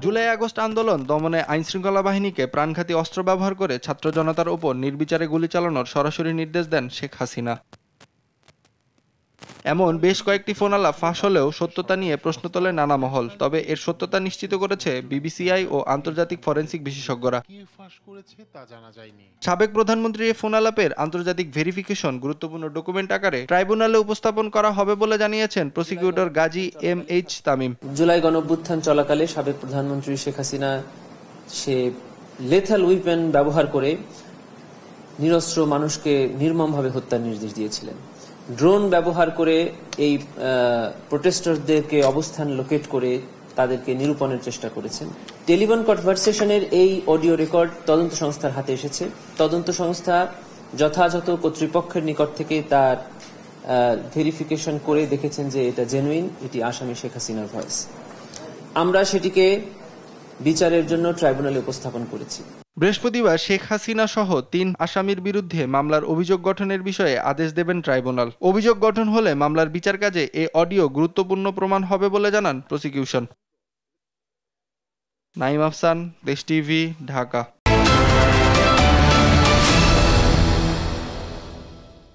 July August আন্দোলন দমনে আইনশৃঙ্খলা বাহিনীকে প্রাণঘাতী অস্ত্র ব্যবহার করে ছাত্র জনতার উপর নির্বিচারে গুলি চালানোর সরাসরি নির্দেশ দেন শেখ হাসিনা। এমন বেশ কয়েকটি ফোন আলাপ ফাঁস হলেও সত্যতা নিয়ে প্রশ্ন তোলে নানা মহল। তবে এর সত্যতা নিশ্চিত করেছে বিবিসিআই ও আন্তর্জাতিক ফরেনসিক বিশেষজ্ঞরা। সাবেক প্রধানমন্ত্রীর এই ফোন আলাপের আন্তর্জাতিক ভেরিফিকেশন গুরুত্বপূর্ণ ডকুমেন্ট আকারে ট্রাইব্যুনালে উপস্থাপন করা হবে বলে জানিয়েছেন প্রসিকিউটর গাজী এম.এইচ. তামিম। জুলাই গণঅভ্যুত্থান চলাকালে সাবেক প্রধানমন্ত্রী শেখ হাসিনা সে লেথাল উইপেন ব্যবহার করে নিরস্ত্র মানুষকে নির্মমভাবে হত্যার নির্দেশ দিয়েছিলেন। ড্রোন ব্যবহার করে এই প্রোটেস্টারদেরকে অবস্থান লোকেট করে তাদেরকে নিরূপণের চেষ্টা করেছেন। টেলিফোন কনভারসেশনের এই অডিও রেকর্ড তদন্ত সংস্থার হাতে এসেছে। তদন্ত সংস্থা যথাযথ কর্তৃপক্ষের নিকট থেকে তার ভেরিফিকেশন করে দেখেছেন যে এটা জেনুইন, এটি আসামি শেখ হাসিনার ভয়েস। আমরা সেটিকে বিচারের জন্য ট্রাইব্যুনালে উপস্থাপন করেছি। বৃহস্পতিবার শেখ হাসিনা সহ ৩ আসামির বিরুদ্ধে মামলার অভিযোগ গঠনের বিষয়ে আদেশ দেবেন ট্রাইব্যুনাল। অভিযোগ গঠন হলে মামলার বিচার কাজে এ অডিও গুরুত্বপূর্ণ প্রমাণ হবে বলে জানান প্রসিকিউশন। নাঈম আফসান, দেশ টিভি, ঢাকা।